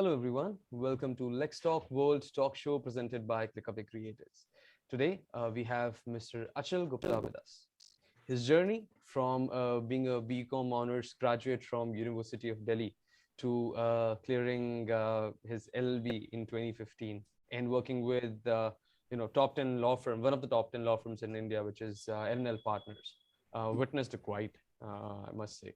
Hello everyone, welcome to Lex Talk World Talk Show presented by ClickUp Creators. Today we have Mr. Achal Gupta with us. His journey from being a BCom honors graduate from University of Delhi to clearing his LLB in 2015 and working with top 10 law firm, one of the top 10 law firms in India, which is L&L Partners. Witnessed a quite, I must say,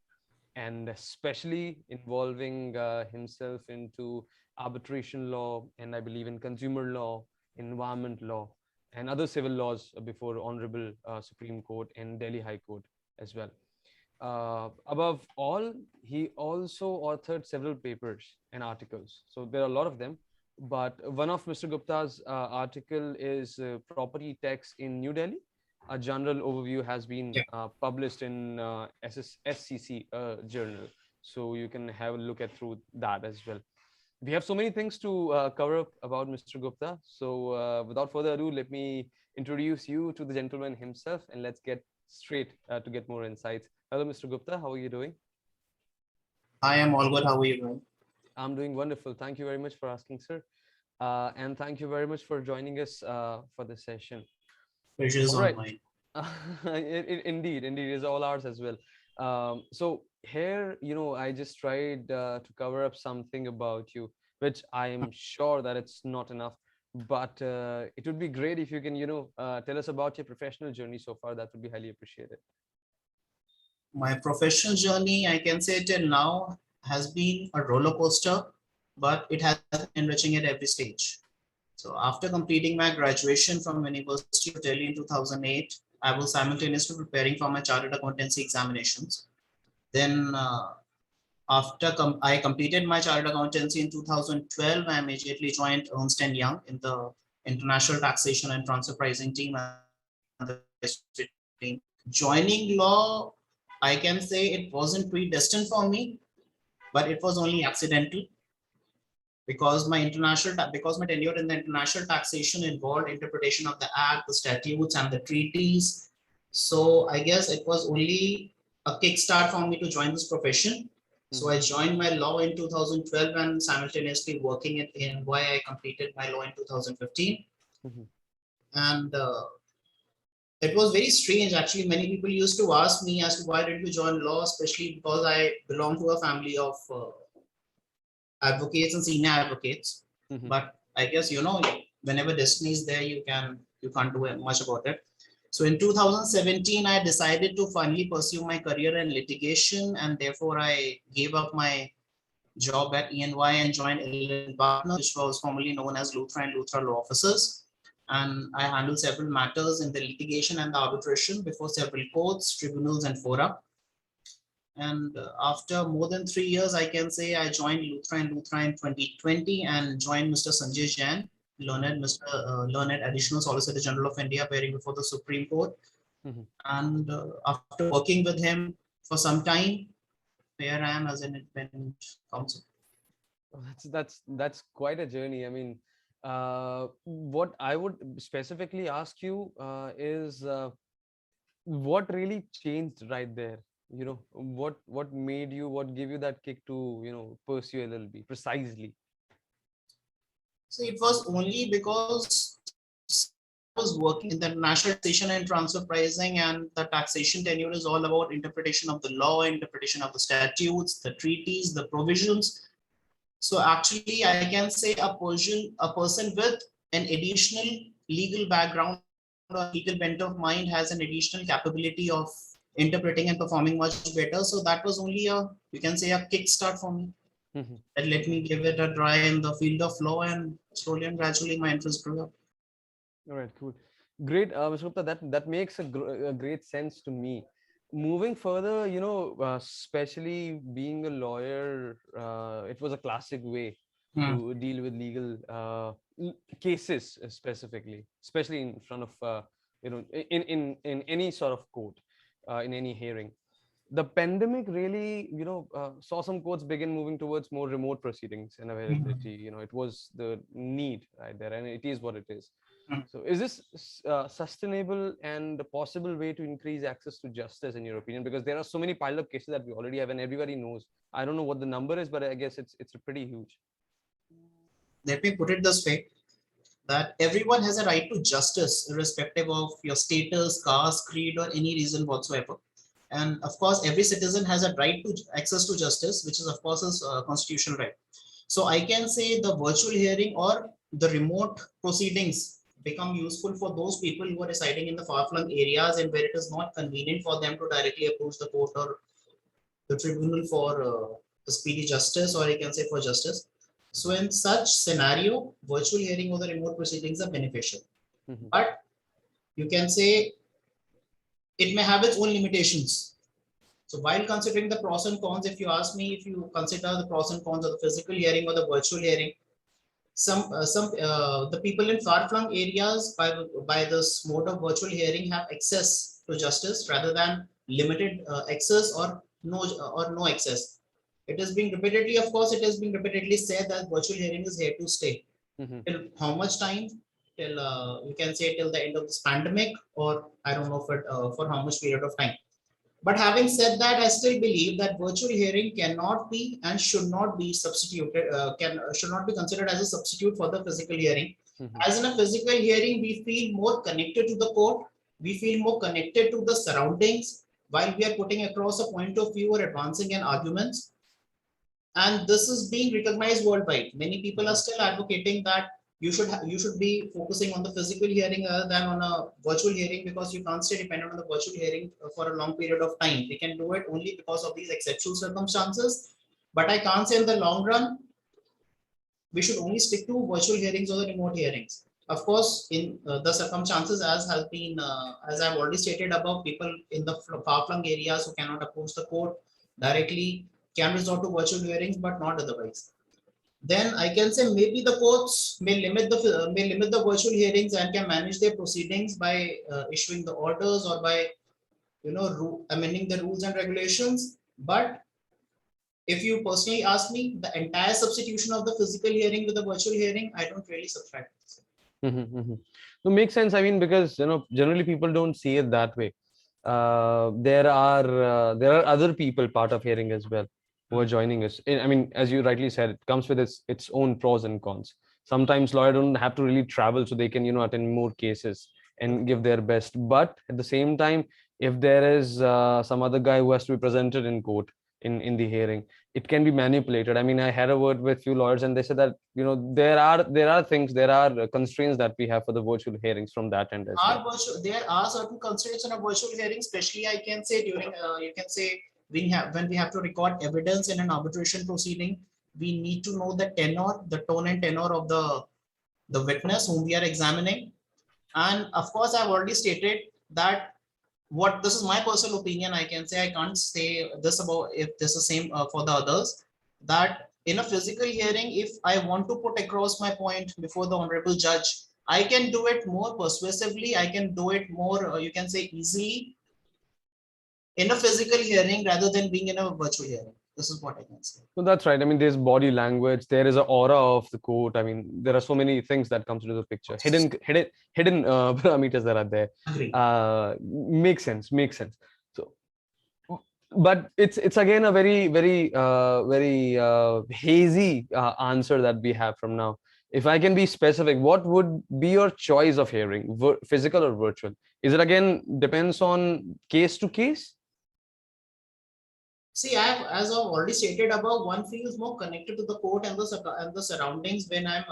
and especially involving himself into arbitration law, and I believe in consumer law, environment law, and other civil laws before Honorable Supreme Court and Delhi High Court as well. Above all, he also authored several papers and articles. So there are a lot of them, but one of Mr. Gupta's article is Property Tax in New Delhi. A general overview has been Yeah, published in SCC journal, so you can have a look at through that as well. We have so many things to cover up about Mr. Gupta. So without further ado, let me introduce you to the gentleman himself, and let's get straight to get more insights. Hello, Mr. Gupta. How are you doing? I am all good. How are you doing? I'm doing wonderful. Thank you very much for asking, sir. And thank you very much for joining us for this session. Pleasure is All on right. mine. Indeed, is all ours as well. So here, I just tried to cover up something about you, which I am sure that it's not enough. But it would be great if you can, tell us about your professional journey so far. That would be highly appreciated. My professional journey, I can say till now, has been a roller coaster, but it has been enriching at every stage. So after completing my graduation from University of Delhi in 2008, I was simultaneously preparing for my chartered accountancy examinations. Then I completed my chartered accountancy in 2012, I immediately joined Ernst& Young in the international taxation and transfer pricing team and the team. Joining law, I can say it wasn't predestined for me, but it was only accidental because because my tenure in the international taxation involved interpretation of the act, the statutes, and the treaties. So I guess it was only a kickstart for me to join this profession. So I Mm-hmm. joined my law in 2012 and simultaneously working in why I completed my law in 2015. Mm-hmm. And it was very strange. Actually, many people used to ask me as to why did you join law, especially because I belong to a family of advocates and senior advocates. Mm-hmm. But I guess whenever destiny is there, you can't do much about it. So in 2017, I decided to finally pursue my career in litigation, and therefore I gave up my job at ENY and joined L&L Partners, which was formerly known as Luthra and Luthra Law Offices. And I handled several matters in the litigation and the arbitration before several courts, tribunals, and fora. And after more than 3 years, I can say I joined Luthra in 2020 and joined Mr. Sanjay Jain, learned Additional Solicitor General of India, appearing before the Supreme Court. Mm-hmm. And after working with him for some time, here I am as an independent counsel. Oh, that's quite a journey. I mean, what I would specifically ask you is what really changed right there? What made you, what gave you that kick to, pursue LLB precisely? So it was only because I was working in the national taxation and transfer pricing, and the taxation tenure is all about interpretation of the law, interpretation of the statutes, the treaties, the provisions. So actually, I can say a person with an additional legal background or legal bent of mind has an additional capability of interpreting and performing much better. So that was only you can say a kickstart for me. Mhm. And let me give it a try in the field of law, and slowly and gradually my interest grew up. All right, cool. Great, Mr. Gupta, that makes a great sense to me. Moving further, especially being a lawyer, it was a classic way Hmm. to deal with legal cases specifically, especially in front of, in any sort of court, in any hearing. The pandemic really, saw some courts begin moving towards more remote proceedings and Hmm. availability. It was the need right there, and it is what it is. Hmm. So, is this sustainable and a possible way to increase access to justice, in your opinion? Because there are so many piled up cases that we already have, and everybody knows. I don't know what the number is, but I guess it's pretty huge. let me put it this way, that everyone has a right to justice, irrespective of your status, caste, creed, or any reason whatsoever. And of course, every citizen has a right to access to justice, which is of course his constitutional right. So I can say the virtual hearing or the remote proceedings become useful for those people who are residing in the far-flung areas and where it is not convenient for them to directly approach the court or the tribunal for the speedy justice, or I can say for justice. So in such scenario, virtual hearing or the remote proceedings are beneficial. But you can say it may have its own limitations. So while considering the pros and cons, if you ask me, if you consider the pros and cons of the physical hearing or the virtual hearing, some the people in far-flung areas by this mode of virtual hearing have access to justice rather than limited access or no access. It is being repeatedly, of course, it has been repeatedly said that virtual hearing is here to stay. Till how much time? Till you can say till the end of this pandemic, or I don't know for how much period of time. But having said that, I still believe that virtual hearing cannot be and should not be substituted, should not be considered as a substitute for the physical hearing. As in a physical hearing, we feel more connected to the court, we feel more connected to the surroundings while we are putting across a point of view or advancing an argument. And this is being recognized worldwide. Many people are still advocating that you should be focusing on the physical hearing rather than on a virtual hearing, because you can't stay dependent on the virtual hearing for a long period of time. We can do it only because of these exceptional circumstances, but I can't say in the long run we should only stick to virtual hearings or the remote hearings. Of course, in the circumstances as has been as I've already stated above, people in the far-flung areas who cannot approach the court directly can resort to virtual hearings, but not otherwise. Then I can say maybe the courts may limit the virtual hearings and can manage their proceedings by issuing the orders or by amending the rules and regulations. But if you personally ask me, the entire substitution of the physical hearing with the virtual hearing, I don't really subscribe. No, makes sense. I mean, because generally people don't see it that way. There are other people part of hearing as well who are joining us. I mean, as you rightly said, it comes with its own pros and cons. Sometimes lawyers don't have to really travel, so they can attend more cases and give their best. But at the same time, if there is some other guy who has to be presented in court in the hearing, it can be manipulated. I mean, I had a word with few lawyers, and they said that there are things, there are constraints that we have for the virtual hearings from that end as well. There are certain constraints in a virtual hearing, especially I can say during you can say when we have to record evidence in an arbitration proceeding, we need to know the tenor, the tone and tenor of the witness whom we are examining. And of course, I've already stated that this is my personal opinion. I can say I can't say this about if this is same for the others, that in a physical hearing, if I want to put across my point before the honorable judge, I can do it more persuasively. I can do it more, you can say easily in a physical hearing rather than being in a virtual hearing. This is what I can say. So that's right. I mean, there's body language, there is an aura of the court. I mean, there are so many things that comes into the picture. Hidden parameters that are there. Makes sense. So, but it's again a very hazy answer that we have from now. If I can be specific, what would be your choice of hearing, physical or virtual? Is it again depends on case to case? See, as I've already stated above, one feels more connected to the court and the surroundings when I'm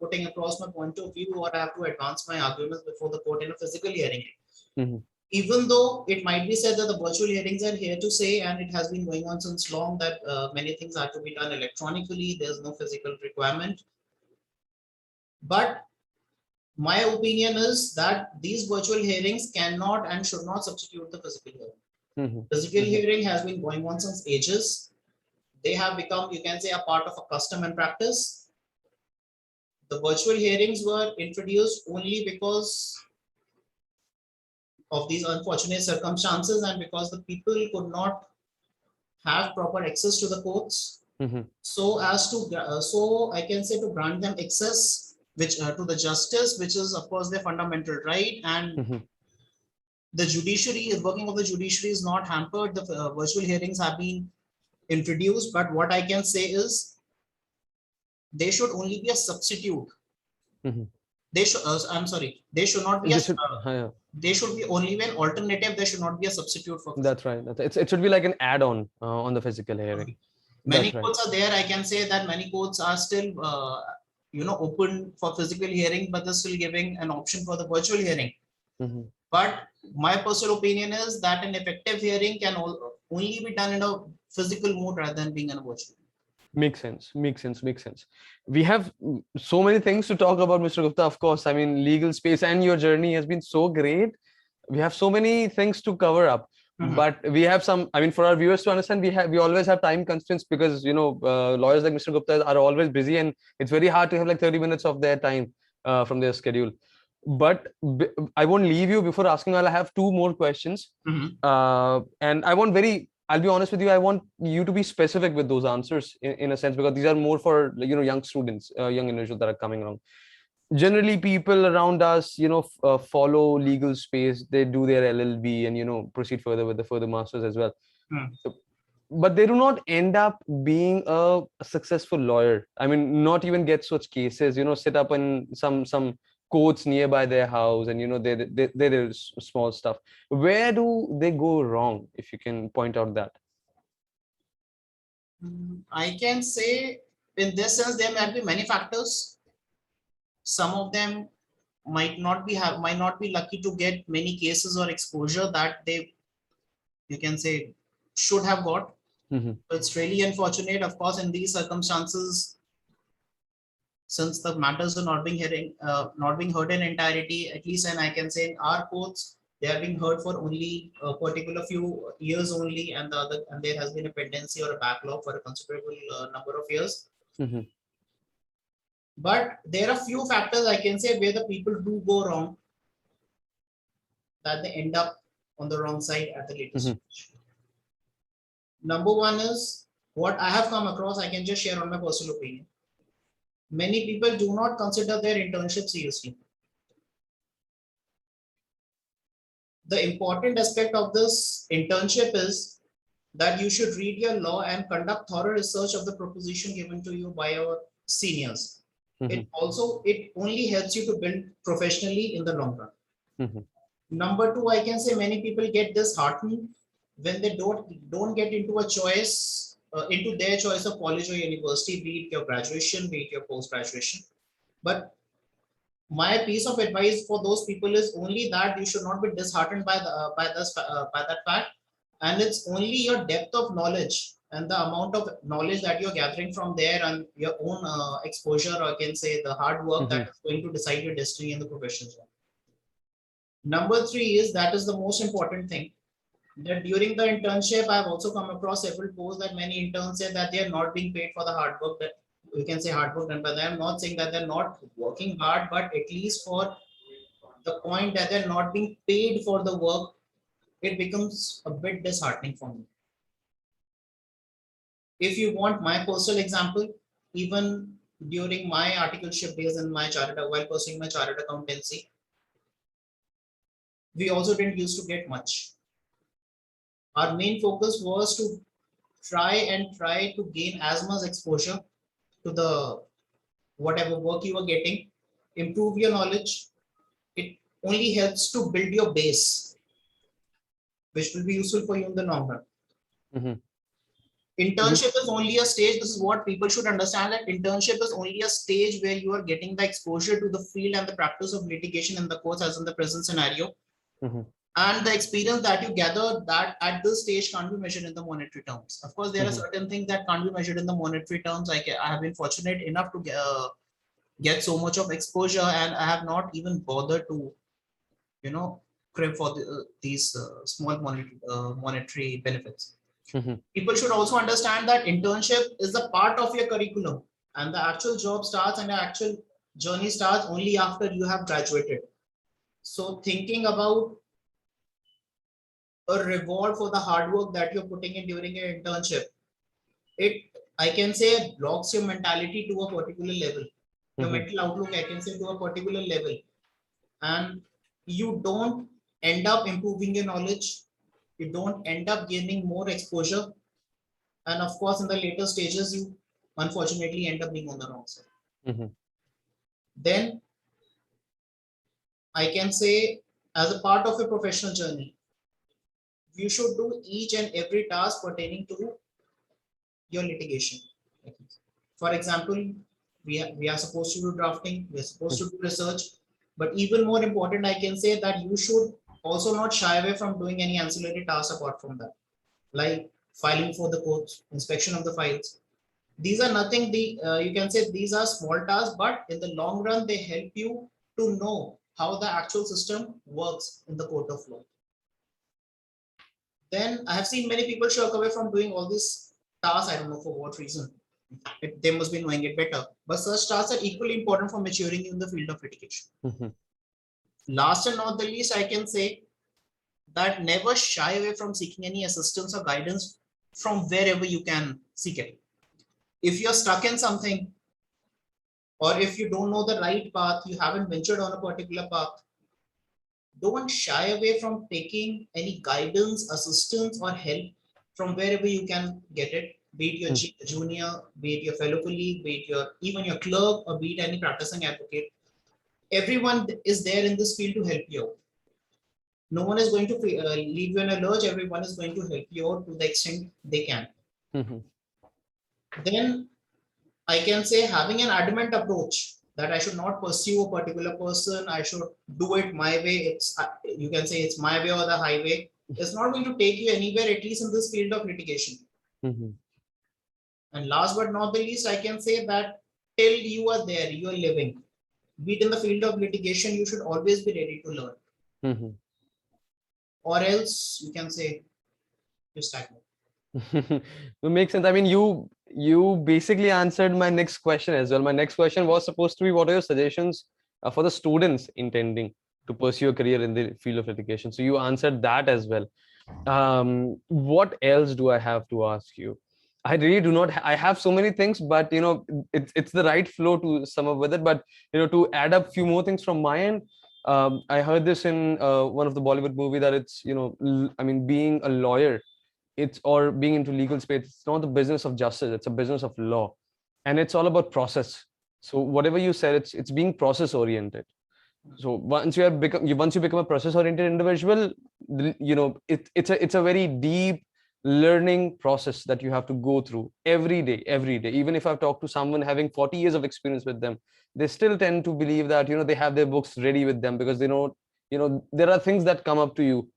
putting across my point of view, or I have to advance my arguments before the court in a physical hearing. Even though it might be said that the virtual hearings are here to stay, and it has been going on since long that many things are to be done electronically, there's no physical requirement. But my opinion is that these virtual hearings cannot and should not substitute the physical hearing. Physical hearing has been going on since ages. They have become, you can say, a part of a custom and practice. The virtual hearings were introduced only because of these unfortunate circumstances and because the people could not have proper access to the courts. So I can say to grant them access to the justice, which is of course their fundamental right, and the judiciary, working of the judiciary is not hampered. The virtual hearings have been introduced, but what I can say is they should only be a substitute. Mhm. They should, I'm sorry, they should not be a, They should, yeah, they should be only an alternative. They should not be a substitute for physical. that's right. It should be like an add-on on the physical hearing. Many That's right. courts are there. I can say that many courts are still, open for physical hearing, but they're still giving an option for the virtual hearing. Mhm. But my personal opinion is that an effective hearing can only be done in a physical mode rather than being in a virtual. Makes sense. Makes sense. Makes sense. We have so many things to talk about, Mr. Gupta. Of course, I mean, legal space and your journey has been so great. We have so many things to cover up, but we have some. I mean, for our viewers to understand, we always have time constraints because lawyers like Mr. Gupta are always busy, and it's very hard to have like 30 minutes of their time from their schedule. But I won't leave you before asking. I have two more questions, and I'll be honest with you. I want you to be specific with those answers in a sense, because these are more for young students, young individuals that are coming along. Generally, people around us, follow legal space. They do their LLB and proceed further with the further masters as well. But they do not end up being a successful lawyer. I mean, not even get such cases. Sit up in some courts nearby their house, and they do small stuff. Where do they go wrong? If you can point out that. I can say in this sense there might be many factors. Some of them might not be lucky to get many cases or exposure that they, you can say, should have got. It's really unfortunate. Of course, in these circumstances, since the matters are not being heard in entirety, at least, and I can say in our courts, they are being heard for only a particular few years only, and there has been a pendency or a backlog for a considerable number of years. But there are few factors I can say where the people do go wrong, that they end up on the wrong side at the latest stage. Number one is what I have come across. I can just share on my personal opinion. Many people do not consider their internship seriously. The important aspect of this internship is that you should read your law and conduct thorough research of the proposition given to you by your seniors. It only helps you to build professionally in the long run. Number two, I can say many people get disheartened when they don't get into a choice, into their choice of college or university, be it your graduation, be it your post-graduation. But my piece of advice for those people is only that you should not be disheartened by that fact, and it's only your depth of knowledge and the amount of knowledge that you're gathering from there and your own exposure, or I can say the hard work that is going to decide your destiny in the profession. Number three is, that is the most important thing, that during the internship, I've also come across several posts that many interns say that they are not being paid for the hard work that we can say hard work done by them. I'm not saying that they're not working hard, but at least for the point that they're not being paid for the work, it becomes a bit disheartening for me. If you want my personal example, even during my articleship days in my chartered, while pursuing my chartered accountancy, we also didn't used to get much. Our main focus was to try to gain as much exposure to the whatever work you are getting, improve your knowledge. It only helps to build your base, which will be useful for you in the long run. Internship is only a stage. This is what people should understand, that internship is only a stage where you are getting the exposure to the field and the practice of litigation in the courts, as in the present scenario. And the experience that you gather that at this stage can't be measured in the monetary terms. Of course, there are certain things that can't be measured in the monetary terms. I have been fortunate enough to get so much of exposure, and I have not even bothered to, crave for these small monetary benefits. People should also understand that internship is a part of your curriculum, and the actual job starts and the actual journey starts only after you have graduated. So thinking about a reward for the hard work that you're putting in during your internship, I can say, blocks your mentality to a particular level. Your mental outlook, I can say, to a particular level, and you don't end up improving your knowledge. You don't end up gaining more exposure, and of course, in the later stages, you unfortunately end up being on the wrong side. Mm-hmm. Then I can say, as a part of a professional journey, you should do each and every task pertaining to your litigation. For example, we are supposed to do drafting, we are supposed to do research, but even more important, I can say that you should also not shy away from doing any ancillary tasks apart from that, like filing for the courts, inspection of the files. These are nothing, you can say these are small tasks, but in the long run, they help you to know how the actual system works in the court of law. Then I have seen many people shirk away from doing all these tasks. I don't know for what reason. They must be knowing it better. But such tasks are equally important for maturing in the field of litigation. Mm-hmm. Last and not the least, I can say that never shy away from seeking any assistance or guidance from wherever you can seek it. If you're stuck in something, or if you don't know the right path, you haven't ventured on a particular path, don't shy away from taking any guidance, assistance, or help from wherever you can get it, be it your junior, be it your fellow colleague, be it your even your clerk, or be it any practicing advocate. Everyone is there in this field to help you out. No one is going to leave you in a lurch. Everyone is going to help you out to the extent they can. Mm-hmm. Then I can say having an adamant approach that I should not pursue a particular person. I should do it my way. It's you can say it's my way or the highway. It's not going to take you anywhere, at least in this field of litigation. Mm-hmm. And last but not the least, I can say that till you are there, you are living. Be it in the field of litigation, you should always be ready to learn. Mm-hmm. Or else you can say you stagnate. It makes sense. I mean, you basically answered my next question as well. My next question was supposed to be, what are your suggestions for the students intending to pursue a career in the field of litigation? So you answered that as well. What else do I have to ask you? I really do not. I have so many things, but it's the right flow to sum up with it. But to add up few more things from my end, I heard this in one of the Bollywood movie that it's I mean, being a lawyer, or being into legal space, it's not the business of justice, it's a business of law, and it's all about process. So whatever you said, it's being process oriented. So once you become a process oriented individual, it's a very deep learning process that you have to go through every day. Even if I've talked to someone having 40 years of experience with them, they still tend to believe that they have their books ready with them, because they know there are things that come up to you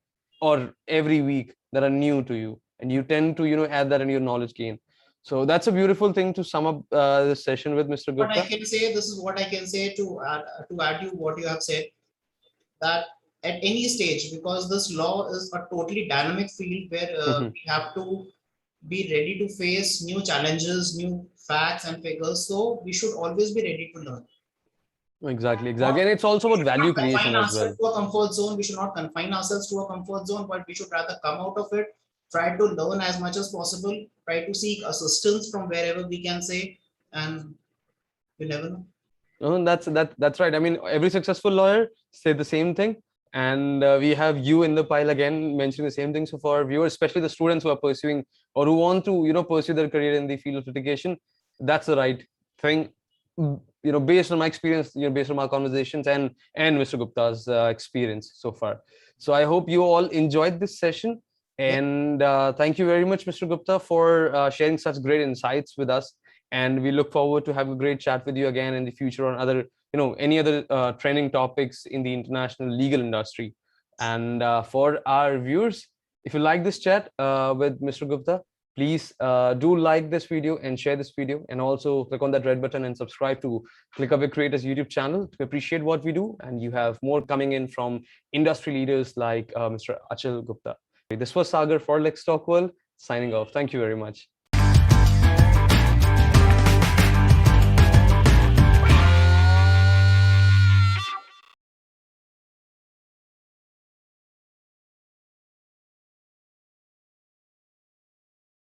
or every week that are new to you, and you tend to add that in your knowledge gain. So that's a beautiful thing to sum up this session with, Mr. But I Gupta. can say, this is what I can say to add you what you have said, that at any stage, because this law is a totally dynamic field where we have to be ready to face new challenges, new facts and figures. So we should always be ready to learn. Exactly. And it's also about value creation as well. To a comfort zone. We should not confine ourselves to a comfort zone, but we should rather come out of it, try to learn as much as possible, try to seek assistance from wherever we can say, and you never know. No, that's right. I mean, every successful lawyer said the same thing, and we have you in the pile again mentioning the same thing. So for our viewers, especially the students who are pursuing or who want to pursue their career in the field of litigation, that's the right thing. Based on my experience, based on my conversations and Mr. Gupta's experience so far. So I hope you all enjoyed this session, and thank you very much, Mr. Gupta, for sharing such great insights with us. And we look forward to have a great chat with you again in the future on other, any other trending topics in the international legal industry. And for our viewers, if you like this chat with Mr. Gupta, please do like this video and share this video, and also click on that red button and subscribe to ClickAway Creators YouTube channel to appreciate what we do. And you have more coming in from industry leaders like Mr. Achal Gupta. This was Sagar for Let's Talk World, signing off. Thank you very much.